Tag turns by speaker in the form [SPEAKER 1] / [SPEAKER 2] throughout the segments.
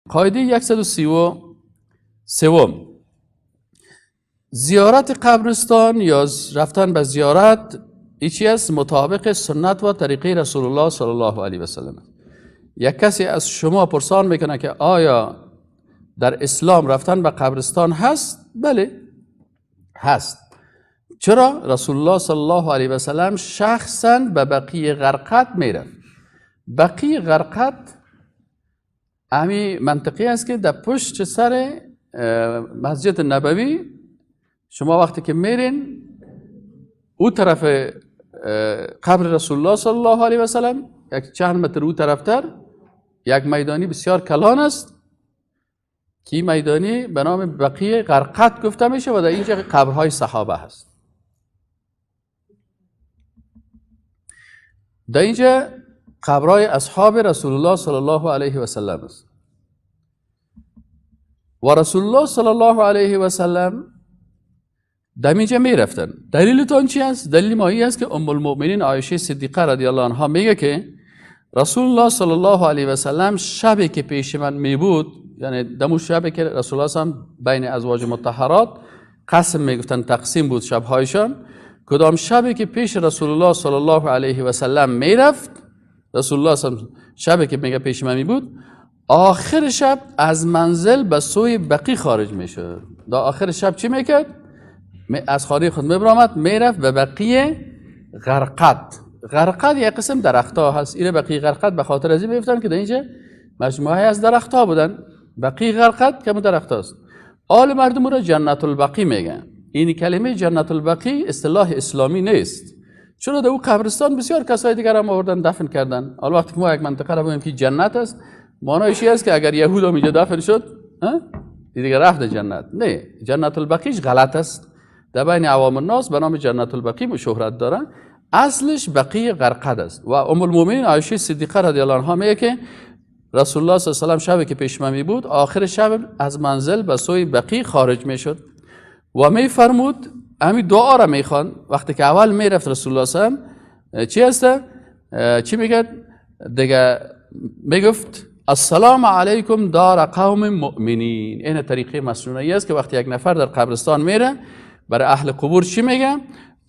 [SPEAKER 1] قاعده 133 زیارت قبرستان یا رفتن به زیارت ایچی است مطابق سنت و طریقه رسول الله صلی الله علیه و سلم. یک کسی از شما پرسان میکنه که آیا در اسلام رفتن به قبرستان هست؟ بله هست. چرا؟ رسول الله صلی الله علیه و سلم شخصا به بقیع غرقد میرفت. بقیع غرقد امی منطقی است که در پشت سر مسجد نبوی شما وقتی که میرین او طرف قبر رسول الله صلی الله علیه و سلم یک چند متر او طرفتر یک میدانی بسیار کلان است که میدانی به نام بقیع غرقد گفته میشه و در اینجا قبرهای صحابه هست. در اینجا قبرهای اصحاب رسول الله صلی الله علیه و سلم است و رسول الله صلی الله علیه و سلم در اینجا می رفتن. دلیلتون چی است؟ دلیل ما این است که ام المؤمنین عایشه صدیقه رضی الله عنها میگه که رسول الله صلی الله علیه و سلم شبی که پیش من می بود، یعنی دمو شبی که رسول الله صلی الله علیه و سلم بین ازواج مطهرات قسم میگفتن تقسیم بود شبهایشان، کدام شبی که پیش رسول الله صلی الله علیه و سلم می رفت، رسول الله صلی الله علیه و سلم شبی که میگه پیش من می بود، آخر شب از منزل به سوی بقیع خارج میشد. در آخر شب چی میکرد؟ از خانه خود میبرامد میرفت به بقیع غرقد. غرقد یک قسم درخت ها هست. این بقیع غرقد به خاطر ازی میفتن که در اینجا مجموعه از درخت ها بودن. بقیع غرقد که درخت هاست. آل مردم را جنت البقیع میگن. این کلمه جنت البقیع اصطلاح اسلامی نیست، چون در او قبرستان بسیار کسای دیگر هم آوردن دفن کردن. حالا وقتی که ما یک منطقه را بگیم که جنت است، معنیش این است که اگر یهود هم اینجا دفن شد دیگه رفت جنت. نه، جنت البقیع غلط است. در بین عوام الناس به نام جنت البقیع شهرت دارن. اصلش بقیع غرقد است. و ام المؤمنین عایشه صدیقه رضی الله عنها میگه که رسول الله صلی الله علیه و سلم شبی که پیش من بود آخر شب از منزل به سوی بقیع خارج میشد و میفرمود همین دعا را میخوان. وقتی که اول میرفت رسول الله صلی الله علیه و چی است؟ چی میگه دیگه؟ میگفت السلام علیکم دار قوم مؤمنین. این طریقه مسنونی است که وقتی یک نفر در قبرستان میره برای اهل قبور چی میگه؟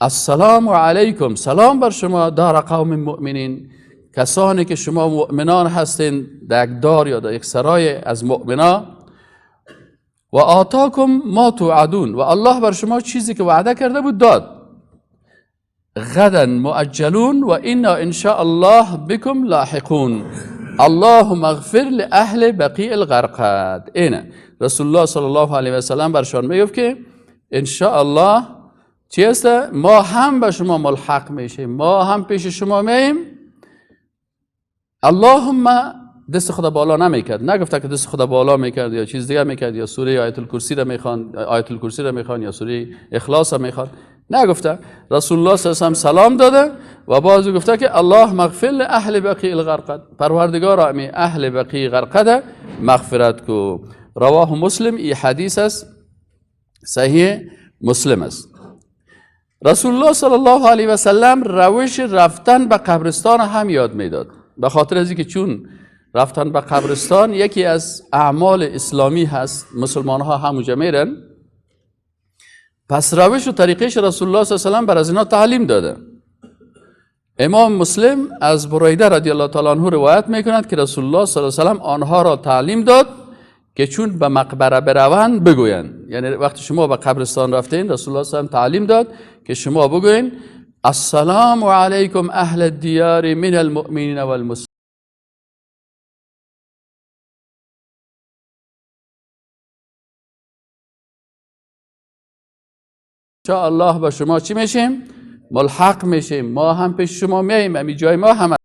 [SPEAKER 1] السلام علیکم، سلام بر شما دار قوم مؤمنین، کسانی که شما مؤمنان هستین در یک دار یا در یک سرای از مؤمنا. و آتاکم ما توعدون، و الله بر شما چیزی که وعده کرده بود داد. غدا مؤجلون و انا ان شاء الله بكم لاحقون. اللهم اغفر لاهل بقیع الغرقد. اینه رسول الله صلی الله علیه و سلم برشان میگفت که ان شاء الله چی است؟ ما هم به شما ملحق میشیم، ما هم پیش شما مییم. اللهم دست خدا بالا نمیکرد، نگفته که دست خدا بالا میکرد یا چیز دیگه میکرد یا سوره آیت الکرسی را میخوان، آیت الکرسی را میخوان یا سوره اخلاص را میخوان. نگفته. رسول الله صلی الله علیه و سلام داده و بعضی گفته که الله مغفر لاهل بقیع الغرقد، پروردگار امی اهل بقیع غرقد مغفرت کو. رواه مسلم. این حدیث است، صحیح مسلم است. رسول الله صلی الله علیه و سلم روش رفتن به قبرستان هم یاد میداد، به خاطر از اینکه چون رفتن به قبرستان یکی از اعمال اسلامی هست، مسلمان ها همونجا میرن، پس روش و طریقش رسول الله صلی الله علیه و سلم بر از اینا تعلیم داده. امام مسلم از بریده رضی الله تعالی عنه روایت میکند که رسول الله صلی الله علیه و سلم آنها را تعلیم داد که چون به مقبره بروند بگویند. یعنی وقتی شما به قبرستان رفتین رسول الله صلی الله علیه و تعلیم داد که شما بگوین السلام علیکم اهل الدیار من المؤمنین والمسلمین. ان شاء الله با شما چی میشیم؟ ملحق میشیم، ما هم پیش شما میایم، همین جای ما هم